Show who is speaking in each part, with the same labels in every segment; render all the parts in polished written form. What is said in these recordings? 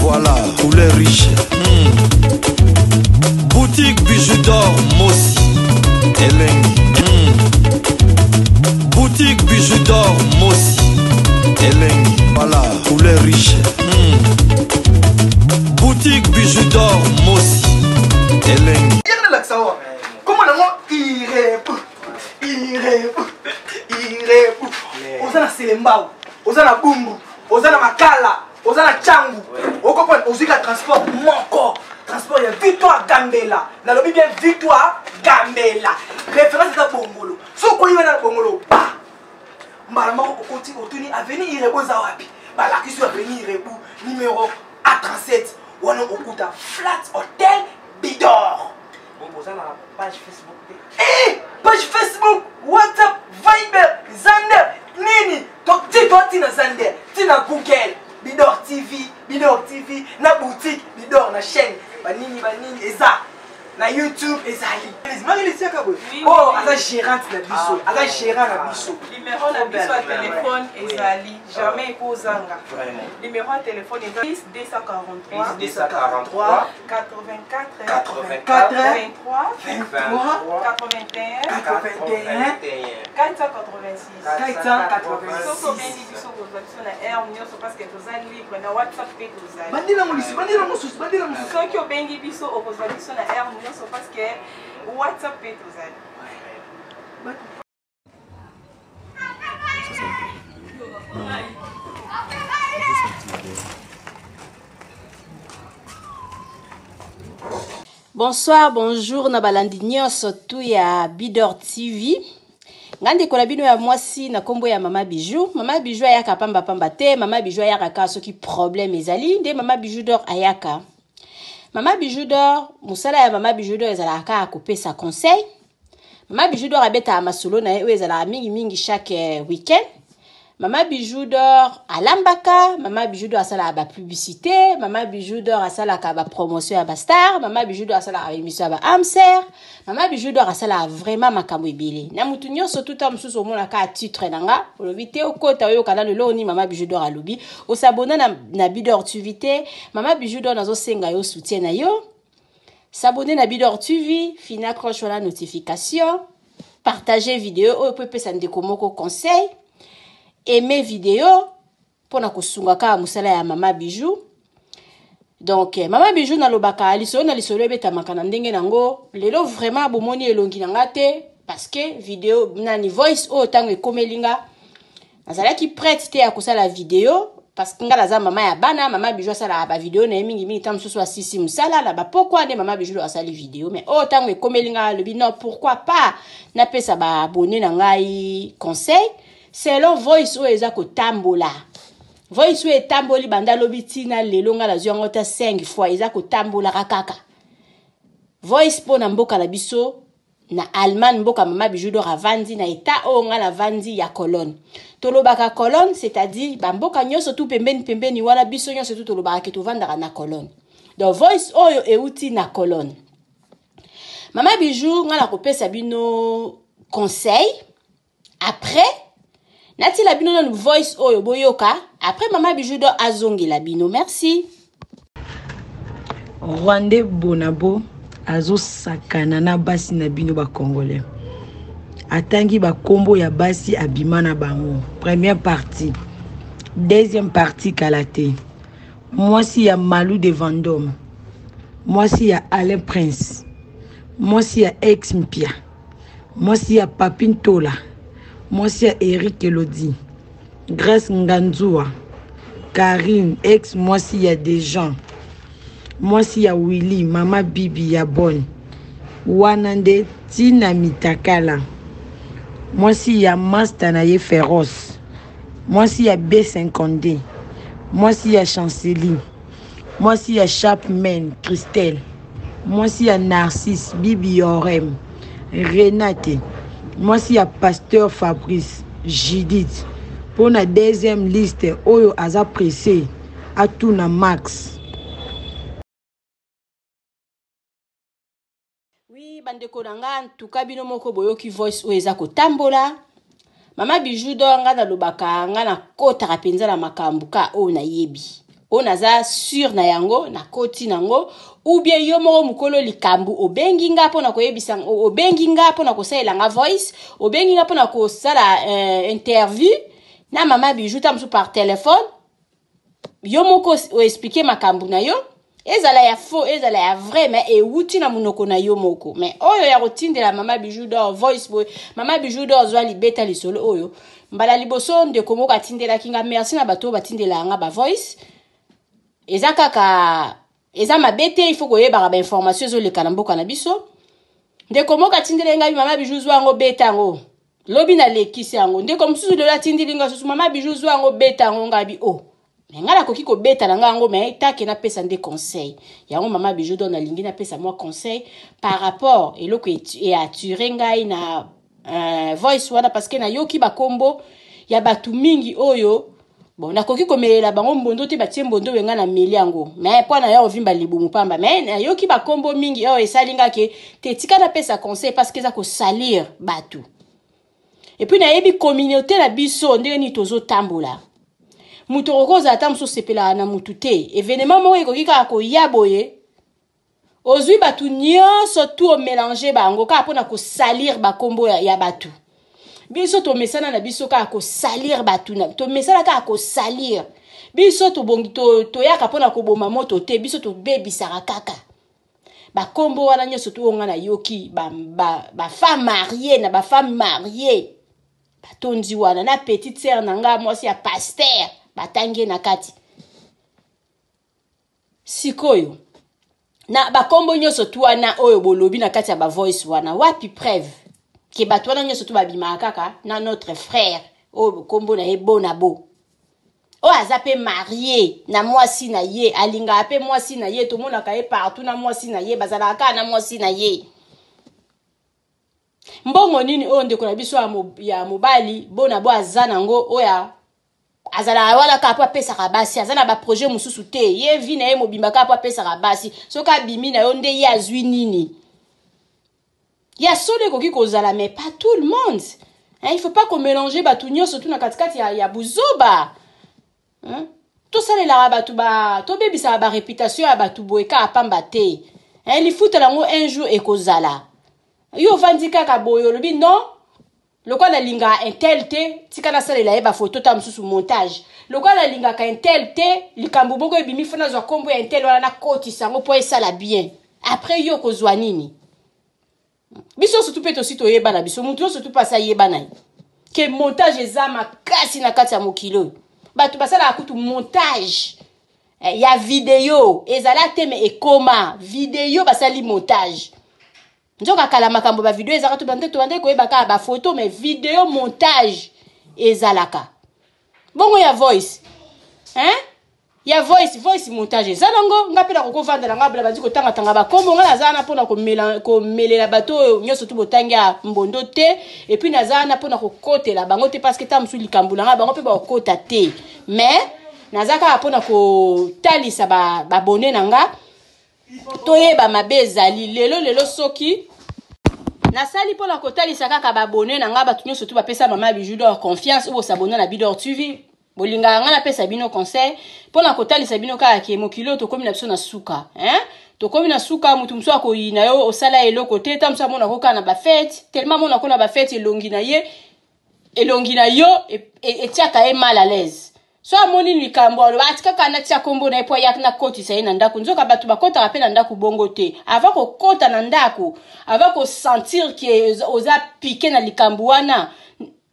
Speaker 1: Voilà, poulet riche. Boutique bijoux d'or, Mossi. Elengi. Boutique bijoux d'or, Mossi. Elengi. Voilà, poulet riche. Boutique bijoux d'or, Mossi. Elengi.
Speaker 2: Comment il répond? Ozana Selembao, Ozana Bumbu, Ozana Makala, Ozana Changu. Au comprendre, Ozika transport Moko. Transport il y a Victoire Gambela. Dans le bien Victoire Gambela. Référence à Bongolo. Si vous connaissez Bongolo, bah. Malama au côté autour avenue Irebo Zawapi. Bah la question avenue Irebo numéro A37. Ou non Okuta Flat Hotel Bidor. Bon, vous avez la page Facebook. Eh, page Facebook, WhatsApp, Viber, Zander, Nini. Donc dis-toi Tina Zander, Tina Google, Bidor TV, na boutique, Bidor na chaîne, banini eza. Na YouTube ezali. Oh, aza gérante na biso, aza gérant na biso.
Speaker 3: Numéro na biso à téléphone ezali, jamais kozanga. Numéro à téléphone ezali 243 84 23 81 486. Soko bendi biso kozali na air nyonso parce que tozali libre na WhatsApp pe tozali.
Speaker 2: Bandila mosusu.
Speaker 3: Soki obengi biso okozali biso na air nyonso parce que WhatsApp pe tozali.
Speaker 4: Bonsoir, bonjour, na balandi nyonso tu ya Bidor TV. Ngande kola bino ya mwasi na kombo ya Mama Bijou. Mama Bijou ayaka pamba te, Mama Bijou ayaka ka soki problème ezali, nde Mama Bijou d'or ayaka. Mama Bijou d'or, musala ya Mama Bijou d'or ezalaka akopesa conseil. Mama Bijou d'or abeta masolo na ye ezala mingi chaque week-end. Mama Bijou d'or alambaka, Mama Bijou d'or asala ba publicité, Mama Bijou d'or asala ka ba promotion ya ba star, Mama Bijou d'or asala émission ba Amser, Mama Bijou d'or asala vraiment makambo ebele. Na mutu nyonso tout am susu omona ka titre nanga, olobité okota oyo kana lelo ni Mama Bijou d'or alobi, o s'abonner na Bidor TV, Mama Bijou d'or nazo senga yo soutien na yo. S'abonner na Bidor TV, fina croche la notification, partager vidéo, o peut pesa ndeko moko conseil. Aimer vidéo pour na kosunga ka musala ya Mama Bijou. Donc Mama Bijou na lobaka aliso na lisolo beta makana ndenge nango lelo vraiment bomoni elongi nanga te parce que vidéo na ni voice o tango ekomelinga azala ki prête te ya kosala vidéo parce que ngala za mama ya bana Mama Bijou asala ba vidéo na mingi tam so sisi musala la ba pourquoi ne Mama Bijou asali vidéo mais o tango ekomelinga le bino pourquoi pas na pesa ba abonné na ngai conseil. Selon voice ou ezako tambola. Voice ou etamboli banda lobitina lelo nga la ziongo ta 5 fois ezako tambola rakaka. Voice po na mboka la biso na Allemagne mboka Mama Bijou d'or avandi na eta o nga la vandi ya colonne. Tolobaka colonne c'est-à-dire ba mboka nyonso tout pembeni wala biso nyonso tout tolobaka ke to vandaka na colonne. Donc voice oyo euti na colonne. Mama Bijou nga la kopesa bino conseil après Nati la bino na voice oyo boyoka. Après Mama Bijou d'or azongi la bino. Merci.
Speaker 5: Rwande Bonabo azo sakana na basi na bino ba congolais. Atangi ba kombo ya basi abimana bango. Première partie. Deuxième partie Kalate. Moi si ya Malou de Vendôme. Moi si ya Alain Prince. Moi si ya Ex Mpia. Moi si ya Papine Tola. Moi c'est Eric Elodie, Grace Nganzoua, Karine, ex moi s'il y a des gens. Moi s'il y a Willy, Mama Bibi ya bonne. Wanande Tina Mitakala. Moi s'il y a Mastanaye Féroce. Moi s'il y a B50D. Moi s'il y a Chancelie. Moi s'il y a Chapman, Christelle. Moi s'il y a Narcisse, Bibi Orem, Renate. Moi, si y a Pasteur Fabrice, Judith, pour la deuxième liste, Oyo Aza Pressé, Atuna Max.
Speaker 4: Oui, bandeko nanga, en tout cas, bino moko boyoki voice oeza ko tambola. Mama Bijou d'or nga na lobaka nga na kota rapenza la makambuka o na yebi. onaza sur na yango na koti nango ou bien yo moko mukolo likambu obengi nga pona koyebisa obengi nga pona kosalela nga voice obengi nga pona kosala interview na mama Bijou tamsu par téléphone yo moko o expliquer makambu na yo ezala ya faux ezala ya vrai mais euti na munoko na yo moko mais oyo ya kotindela mama Bijou do voice boy mama Bijou do zwa libeta lisolo oyo mbala liboso ndeko moko atindela kinga merci na bato batindela nga ba voice eza kaka eza mabete il faut koyeba ba information zo le kanamboka na biso ndeko moko atindela nga mama Bijou zwa ngo beta ngo lobi na lekisi yango ndeko msusu lo atindili nga susu mama Bijou zwa ngo beta ngo ngabi oh ngala koki ko beta na ngango mais take na pesa des conseils yango mama Bijou don na lingi na pesa moi conseil par rapport eloko et attirer ngai na voice wana parce que na yoki ba kombo ya batu mingi oyo bon na koki ko melela bango mbondo te batie mbondo wenga na meli yango mais pona ya ovimba libumu pamba mais na yoki ba kombo mingi oyo esalinga ke te tika na pesa conseil parce que za ko salir batu et puis na yebi communauté na biso ndenge ni tozo tambola mutu okoza ata mso sepela na mutu te événement moko ekoki kaka koya boye ozwi batu nyonso tu omélanger bango kaka mpona kosalir bakombo ya batu biso tomesana na biso kaka kosalir batu tomesana kaka kosalir biso tobongi toyaka mpona koboma moto te biso tobebisaka kaka bakombo wana nyonso tu onga na yoki bafemme mariée na bafemme mariée batondi wana na petite sœur na nga mwasi ya pasteur batangie na kati sikoyo na bakombo nyonso tu wana oyo bolobi na kati ya ba voice wana wapi preuve ke bato wana nyonso tu babima kaka na notre frère oyo kombo na ye bona bo oyo aza pe marié na mwasi na ye alingaka pe mwasi na ye tomonaka ye partout na mwasi na ye bazalaka kaka na mwasi na ye mbongo nini oyo ndeko na biso ya mobali bona bo aza nango oya azala wala ka po pesa basi azana ba projet mususu te ye vi na ye mobimba ka po pesa basi soka bimi na yo nde ye azwi nini ya solo koki kozala mais pas tout le monde il faut pas qu'on mélanger batu nyonso tout na katikati ya buzoba tout ça les la batu ba to bebisa ba réputation ya batu boeka apamba te li futa lango un jour ekozala yo vandika ka boyo lobi non lokwa la linga intel te tika na sala la yeba photo ta msusu montage lokwa la linga ka intel te likambu boko ebimi fona zo kombo ya intel wala na koti sango po esala bien après yo kozwa nini biso surtout peto sito yeba na biso mutu surtout pasa yeba na ke montage ezama kasi na kati ya mokilo batu basala akutu montage ya video ezala teme ekoma video basali montage njoka kala makambo ba video ezaka to bande ko yebaka ba photo mais video montage ezalaka bongo ya voice ya voice montage ezanango ngapela ko vanda nga bla baziko tanga ba kombo nga nazana pona ko melela bato nyoso tu botanga mbondo te et puis nazana pona ko kotela bango te parce que tamsu likambula nga bango pe ba kota te mais nazaka pona ko talisa ba abonné nanga toyeba mabezali lelo soki nasali pona kotalisa kaka ba abonné nanga batu nyoso tu bapesa mama Bijou d'or confiance ou s'abonner na Bidor TV bolinga nga na pesa bino conseil pona kotalisa bino kaka ke mokilo to komi na biso na suka to komi na suka mutu mso ko yina yo osala eloko te tamsa mona ko kana ba fête tellement mona ko na ba fête elongi na yo et tiaka e mal à l'aise so amoni likambo lo batika kana tia kombo na epo yak na koti sa ina ndako nzoka batu bakota rapela ndako bongo te avant ko kota na ndako avant ko sentir que oza piqué na likambo wana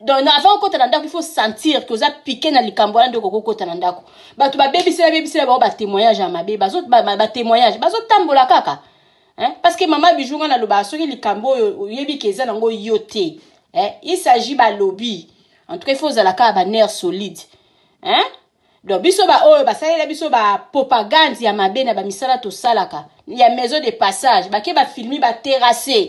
Speaker 4: donc avant kota na ndako il faut sentir que oza piqué na likambo wana ndoko kokota na ndako batu ba bebisela ba témoignage ma beba bazot ba témoignage bazot tambola kaka parce que mama Bijou ngana lo ba soki likambo yebi keza nango yote il s'agit ba lobby en tout cas il faut za la ka ba nerf solide donc biso ba oyo basalela biso ba propagande ya mabena ba misala to salaka ya maison de passage bake ba filmer ba terrasser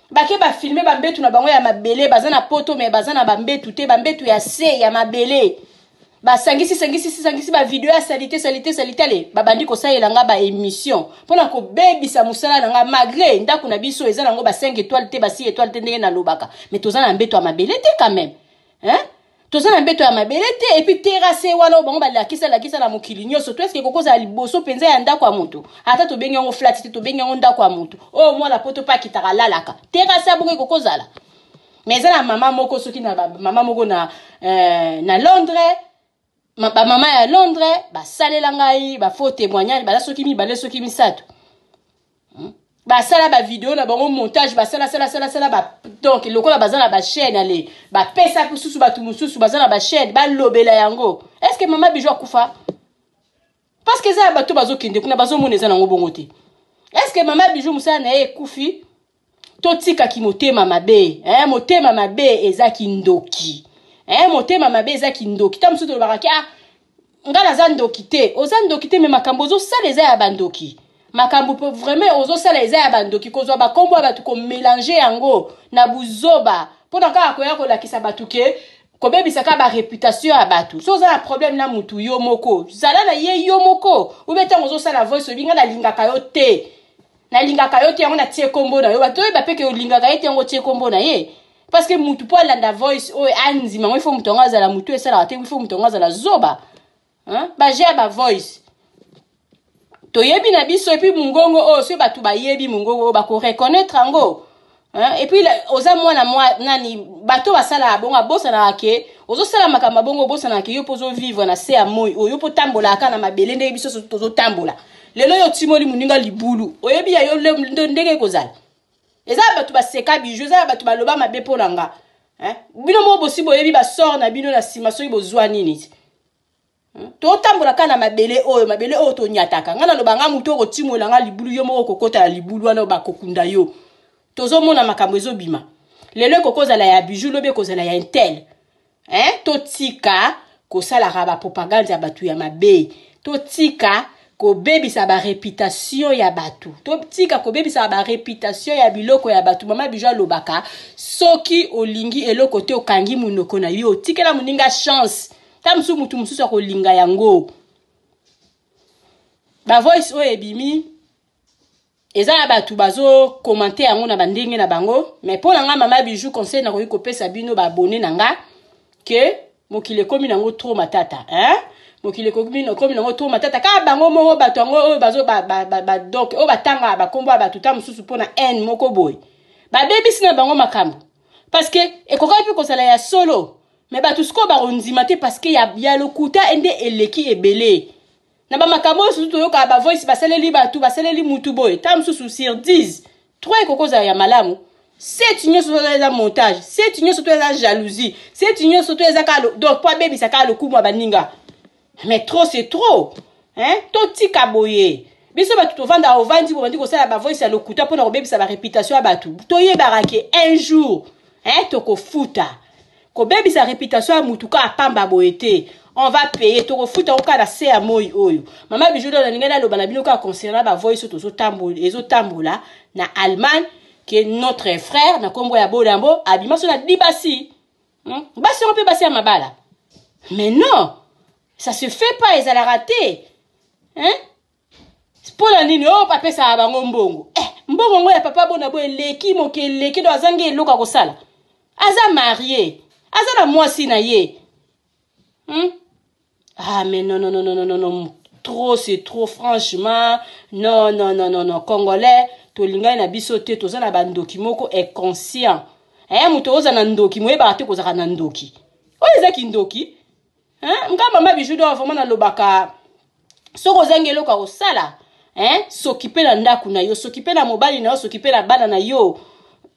Speaker 4: bake ba filmer ba mbetu na bango ya mabele bazana poto mais bazana ba mbetu te ba mbetu ya se ya mabele ba sangisi ba video ya salité ale ba bandi ko sayela nga ba émission pona ko bebisa musala nga malgré ndako na biso eza nango ba 5 étoiles te ba 6 étoiles te ndenge na lobaka mais tozana mbetu ya mabele te quand même tozana mbeto ya mabele te et puis terrasse wana bango balakisa na mokili nyonso to eske kokoza liboso penza ya ndako ya mutu ata to bengi ngo flat te to bengi ngo ndako ya mutu o mwana poto pa kitaka lalaka terrasse bongo kokozala mais na mama moko soki na mama moko na Londres ba mama ya Londres ba salela ngai ba faux témoignage ba soki mi bale soki misato ba sala ba vidéo na bango montage ba sala ba donc lokola bazana ba chaîne allez ba pesa pususu batu mususu bazana ba chaîne ba lobela yango est-ce que mama Bijou akufa parce que ça bato bazokinde kuna bazomoneza nango bongo te est-ce que mama Bijou musana na ekufi totika ki motema mabe motema mabe ezaki ndoki motema mabe ezaki ndoki ta mususu baraki ngala za ndoki te ozandoki te me makambo zo sala eza ya bandoki makambo peut vraiment ozo sala eza ya bandoki kozwa ba kombo batu ko mélanger yango na buzoba pona ka akoya ko lakisa batu ke ko bebisa ka ba réputation ya batu so za problème na mutu yo moko zala na ye yo moko ou beta ozo sala voice binga na lingaka yo te yango na tie kombo na yo bato ba peke yo lingaka ye te yango tie kombo na ye parce que mutu po landa voice o anzi mango ifo mutu ngaza la mutu esala te ifo mutu ngaza la zoba ba j'ai ba voice to yebi na biso et puis mungongo o so batu ba yebi mungongo ba ko reconnaître ngo et puis oza mwana nani bato basala bonga bosa na ke ozo sala makamba bongo bosa na ke yo pozo vivre na se amoy o yo po tambola kana mabele nde biso so tozo tambola lelo yo timoli muninga libulu oyebi ya yo ndenge kozala eza batu baseka Bijou eza batu baloba mabe ponanga bino mo bosibo yebi ba sort na bino na sima so ibozwa nini to tambola kana mabele oyo to nyataka ngana lobanga muto ko timola nga libulu yo moko kokota ya libulu wana ba kokunda yo tozo mona makambo ezobima lelo kokozala ya Bijou lobe kozala ya intel to tika ko sala ba propagande ya batu ya mabe to tika ko bebisa ba réputation ya batu to tika ko bebisa ba réputation ya biloko ya batu mama Bijou lobaka soki olingi eloko te okangi munoko na yo tikela muninga chance tamsu mutu mususu ko linga yango ba voice o ebimi eza ya batu bazo commenter yango na bandenge na bango mais pour nga mama Bijou conseil na ko pesa bino ba abonné nanga que mokile komi nango trop matata mokile komi nango trop matata ka bango moko batu yango o bazo ba donc o batanga ba kombo ba tuta mususu pona n moko boy ba bebisi na bango makambo parce que ekoka pi ko sala ya solo mais batu sko ba ondima te parce que ya lokuta ende eleki ebele na ba makambo surtout yo ka ba voice basaleli batu basaleli mutu boy tam susu sur 10 3 kokoza ya malamu 7 nyo so za montage 7 nyo so to za jalousie 7 nyo so to za ka donc pas baby ça ka le coup moi baninga mais trop c'est trop to tika boye biso batu to vanda au vandi bo bandi ko sala ba voice ya lokuta pona ko baby ça ba réputation ya batu to ye barake un jour to ko futa ko baby sa réputation ya mutuka apamba boete on va payer to ko futa o kana se ya moyi oyo mama Bijou na ninga na loba na bino ka concernant ba voice to zo tambola na Allemagne qui est notre frère na kombo ya Bolambo abima so na dibasi basi on peut passer à mabala mais non ça se fait pas ils allaient rater pour la nini oh papa ça bango mbongo mbongo ngo ya papa bona bo leki mokeleki do azange loka ko sala aza marié aza na mwasi na ye ah mais non trop c'est trop franchement non congolais to linga na biso te toza na bandoki moko est conscient muto oza na ndoki moyeba te kozaka na ndoki oyo ezaki ndoki nga mama Bijou do vraiment na lobaka soko zangelo ka osala s'occuper na ndaku na yo s'occuper na mobali na yo s'occuper na bana na yo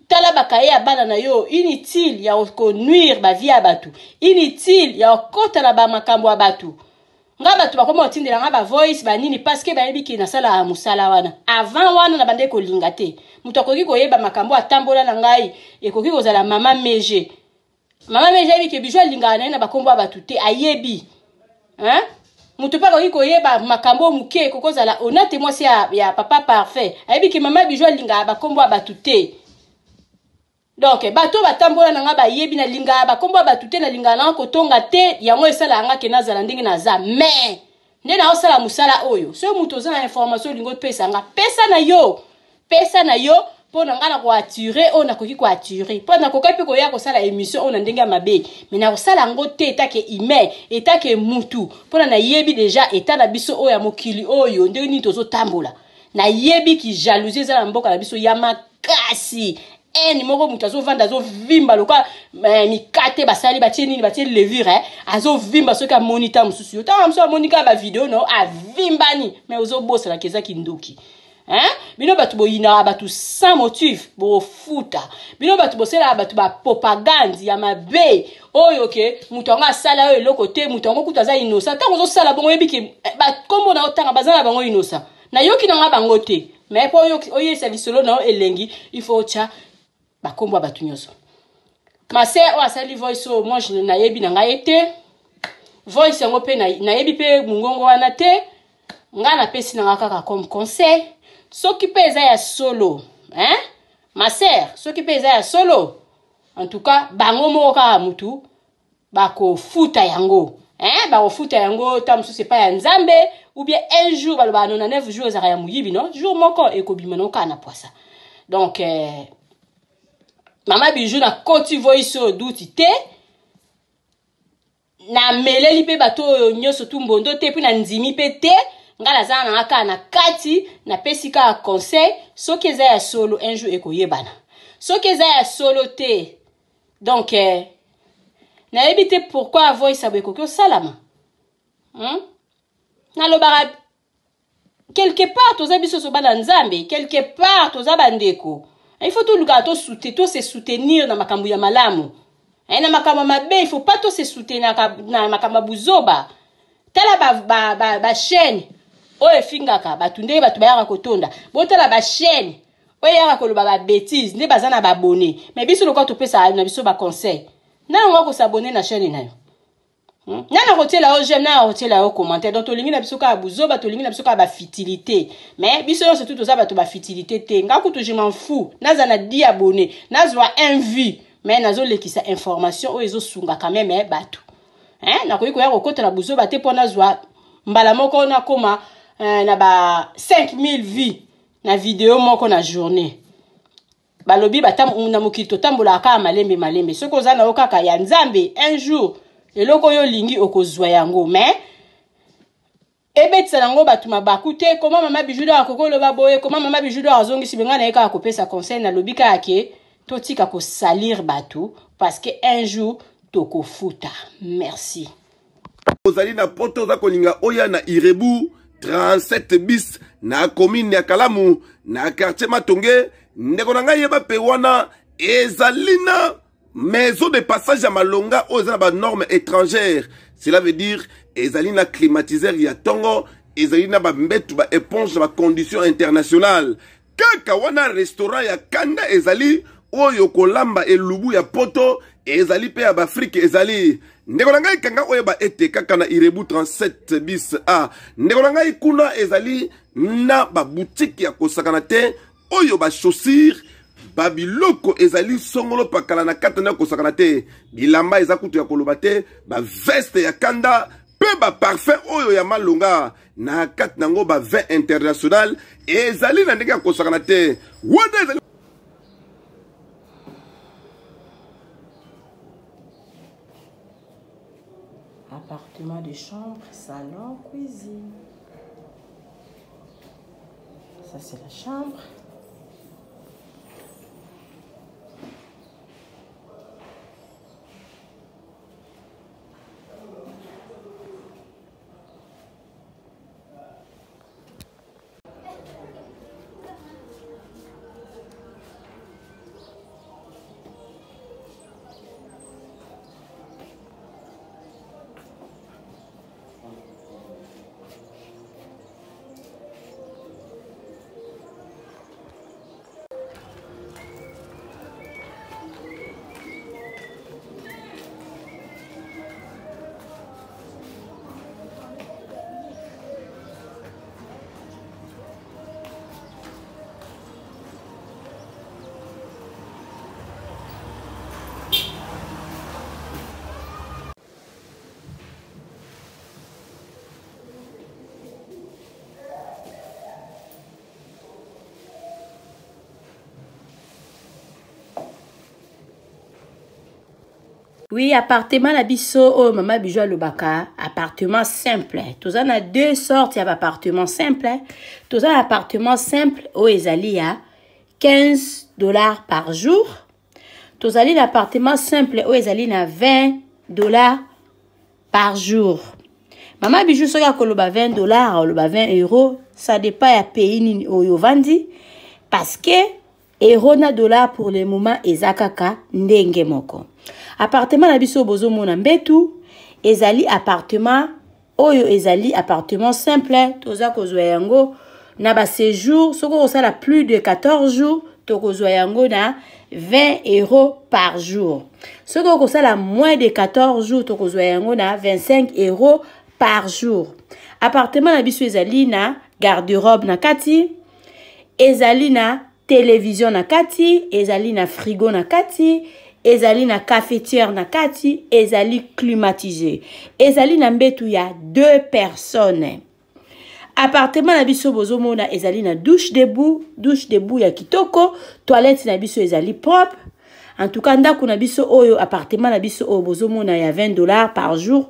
Speaker 4: tala bakaye ya bana na yo inutile ya ko nuire ba vie ya batu inutile ya kota na ba makambo ya batu nga batu bakoma otindela nga ba voice ba nini parce que ba yebi ki na sala musala wana avant wana na bande ko linga te muto akoki koyeba makambo atambola na ngai ekoki kozala mama meje yebi ke Bijou linga na bakombo ya batu te ayebi muto pa koki koyeba makambo muke kokozala honnête moi si ya papa parfait ayebi ke mama Bijou linga bakombo ya batu te donc bato batambola na nga ba yebi na linga ba kombo ba tuté na linga na ko tonga te yango esala nga ke nazala ndingi na za mais nde na osala musala oyo so muto za na information lingo pesa nga pesa na yo pour na ngana ko attirer on a koki ko attirer pour na koka pe ko ya ko sala émission on ndenge mabe mais na ko sala ngote etake ime etake mutu pour na yebi déjà eta na biso o ya mokili oyo ndenge ni tozo tambola na yebi ki jalousie za na mboka na biso ya makasi eni moko mutu azovanda azovimba loka mikate basali batie nini batie levure azovimba soki amonita mosusu yo tanga mosusu amonika ba video no avimbani mais ozobosela keza kinduki bino batu boyina batu sans motif bo futa bino batu bosela batu ba propagande ya mabe oyo ke mutu anga sala oyo eloko te mutu anga kutaza inosa tango zo sala bongo yebiki ba kombo na otanga bazana bango inosa na yoki na nga bango te mais po oyo service lo na elengi il faut cha ba kombo batu nyoso ma sœur o asali voice o moi je na yebi na nga ete voice ngo pe na yebi pe mungongo wana te nga na pesi na nga kaka comme conseil soki pe eza ya solo ma sœur soki pe eza ya solo en tout cas bango moko kaka mutu bako futa yango bako futa yango tamsu c'est pas ya nzambe ou bien un jour baloba 99 jours ezaka ya muyibi non jour moko ekobima no kana poisa donc Mama Bijou na koti voice o douti te na meleli pe bato nyoso tumbondo te puis na nzimi pe te ngala za na aka na kati na pesika a conseil soki eza ya solo un jour ekoyebana soki eza ya solo te donc na ebite pourquoi voice abeko ko salama na lobara quelque part toza biso so bana nzambe quelque part toza bandeko il faut tout le tout se soutenir na makambu ya malamu na makambu mabe il faut pas tout se soutenir na makambu buzoba tala ba chaîne o efingaka batunde batu bayaka kotonda botala ba chaîne o yaka koloba ba bêtise nde bazana ba abonné mais biso lokwa to pesa na biso ba conseil na ngo ko s'abonner na chaîne nayo nana rotela o j'aime na rotela o commentaire donc to lingi na biso ka buzoba to lingi na biso ka ba fitilité mais biso yo surtout to za ba to ba fitilité te nga kutu je m'en fous naza na 10 abonnés nazwa un vue mais nazo lekisa information o ezo sunga quand même batu na koyi ko ya kokota na buzoba te pona zwa mbala moko na koma na ba 5000 vues na vidéo moko na journée balobi batam na mokito tambola ka malembe soko za na okaka ya nzambe un jour eloko yo lingi okozwa yango mais ebetisa nango batu mabaku te comment Mama Bijou do akokolo baboye comment Mama Bijou do azongi sibenga na eka akopesa conseil na lobika yake totika ko salir batu parce que un jour toko futa merci
Speaker 6: ozali na poto za kolinga oya na Irebu 37 bis na commune ya Kalamu na quartier Matonge ndeko na ngai yeba pe wana ezalina maison de passage à Malonga aux normes étrangères. Cela veut dire ezalina climatiseur ya tongo, ezalina ba mbetu ba éponge ba conditions internationales. Kaka wana restaurant ya kanda ezali oyo kolamba elubu ya poto ezali pe ya Afrique ezali. Ndeko na ngai kanga oyo ba ete kaka na Irebu 37 bis A. Ndeko na ngai kuna ezali na ba boutique ya kosakana te oyo ba chaussures babiloko ezali songolo pakala na katana kosakana te bilamba eza kutu ya koloba te ba veste ya kanda pe ba parfum oyo ya Malonga na kat nango ba vin international ezali na ndenge ya kosakana te wada ezali
Speaker 4: appartement de chambre, salon, cuisine. Ça c'est la chambre. Oui, appartement na biso oh mama bijou lobaka, appartement simple. Tous on a deux sortes d'appartements simples. Tous un appartement simple oh ezali ya $15 par jour. Tous allez l'appartement simple oh ezali na $20 par jour. Mama bijou soka koloba $20 koloba 20 €, ça dépend ya pays nini oyo vandi parce que euro na dollar pour le moment ezakaka ndenge moko. Appartement na biso bozo mona mbetu ezali appartement oyo ezali appartement simple toza kozwa yango na ba séjour soko osala plus de 14 jours to kozwa yango na $20 par jour. Soko osala moins de 14 jours to kozwa yango na $25 par jour. Appartement na biso ezali na garde-robe na kati, ezali na télévision na kati, ezali na frigo na kati, ezali na cafetière na kati, ezali climatisé. Ezali na mbetu ya 2 personnes. Appartement na biso bozomona ezali na douche debout ya kitoko, toilette na biso ezali propre. En tout cas ndako na biso oyo appartement na biso oyo bozomona ya $20 par jour.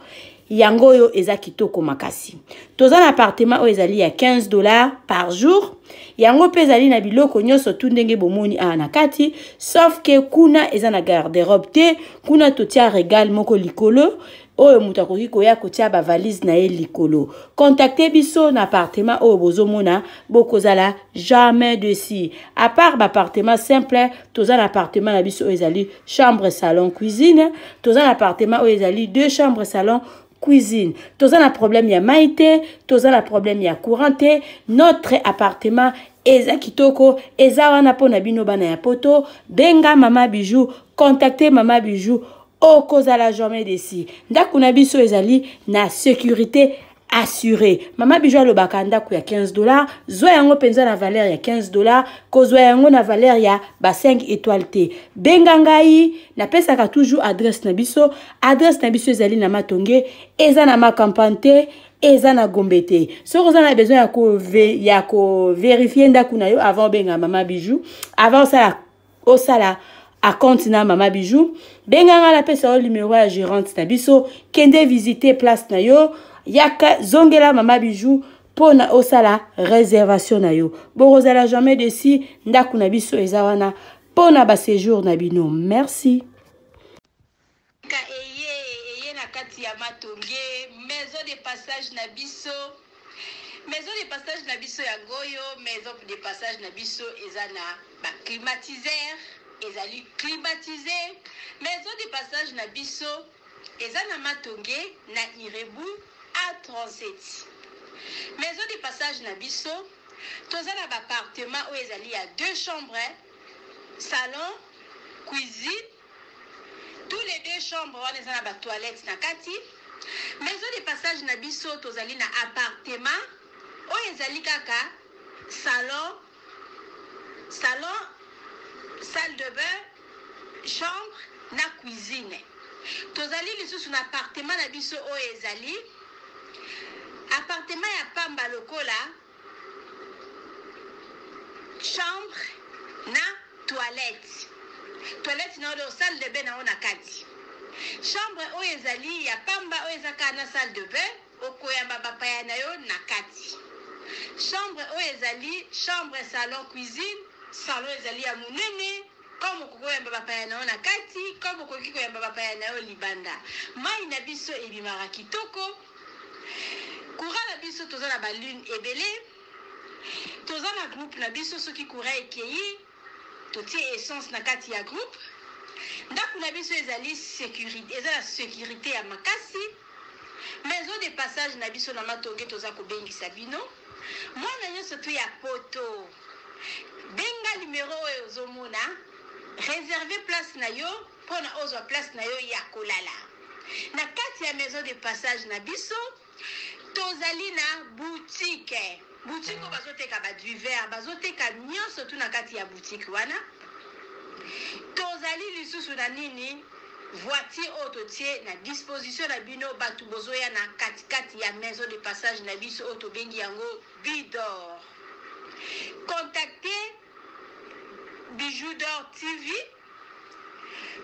Speaker 4: Yango yo eza kitoko makasi. Toza na appartement oyo ezali ya $15 par jour. Yango pe ezali na biloko nyonso tu ndenge bomoni na kati, sauf que kuna eza na garde-robe te, kuna totia régal moko likolo oyo muta koki koya kotia ba valise na ye likolo. Contactez biso na appartement oyo bozomona bokozala jamais dessus. À part ba appartement simple, toza na appartement na biso oyo ezali chambre salon cuisine, toza na appartement oyo ezali 2 chambres salon cuisine. Tous un problème ya maïté, tous un problème ya couranté. Notre appartement eza kitoko, eza wana pona bino bana ya poto. Benga mama bijou, contactez mama bijou. Okoza la journée d'ici. Ndaku na biso ezali na sécurité assurée. Mama bijou lo bakanda ku ya $15. Zo yango penza na valeur ya $15. Kozwa yango na valeur ya ba 5 étoiles te. Benga ngai na pesa ka toujours adresse na biso. Adresse na biso ezali na Matonge, eza na Makampante, eza na Gombete. So vous avez besoin ya ko vérifier ndaku na yo avant benga mama bijou. Avant ça osala à compte na mama bijou. Benga nga la pesa o numéro ya gérante na biso. Kende visiter place na yo. Yaka zongela mama bijou pona osala réservation na yo. Borozala jamais desi ndaku na biso eza wana pona ba séjour na bino. Merci.
Speaker 7: Eye na kati ya Matonge, maison de passage na biso. Maison de passage na biso ya Goyo, maison de passage na biso eza na ba climatiseur, ezali climatisé. Maison de passage na biso eza na Matonge na Irebu A37. Maison de passage na biso toza na appartement où ezali ya 2 chambres, salon, cuisine. Tous les 2 chambres wana eza na ba toilette na kati. Maison de passage na biso tozali na appartement où ezali kaka salon, salle de bain, chambre na cuisine. Tozali lisusu na appartement na biso où ezali appartement ya pamba lokola chambre na toilette. Toilette na odo salle de bain na ona kati. Chambre o ezali ya pamba o ezaka na salle de bain okoyamba bapaya na yo na kati. Chambre o ezali chambre salon cuisine, salon ezali ya munene comme koyamba bapaya na yo na kati, comme koyamba bapaya na yo libanda. Mai na biso ebimaka kitoko. Courant na biso toza na ba lune ebele. Toza na groupe na biso soki courant ekeyi totie essence na kati ya groupe. Ndaku na biso ezali sécurité, eza la sécurité ya makasi. Maison de passage na biso na Matonge toza ko bengisa bino. Mwana nyonso tu ya poto. Benga numéro oyo ozomona. Réserver place na yo pona ozwa place na yo ya kolala. Na kati ya maison de passage na biso tozali na boutique. Boutique bazoteka ba du verre, bazoteka nyonso tu na kati ya boutique wana. Tozali lisusu na nini voiture autotie na disposition na bino batu bozoya na kati ya maison de passage na biso auto bengi yango Bidor. Contactez Bijou d'Or TV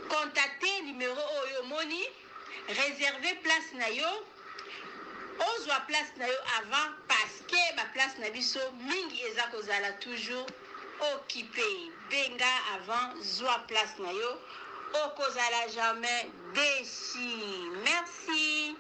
Speaker 7: Contactez numéro Oyo Moni, réservez place na yo. Ozwa place na yo avant parce que ma place na biso mingi eza kozala toujours occupé. Benga avant zwa place na yo, okozala jamais déçu. Merci.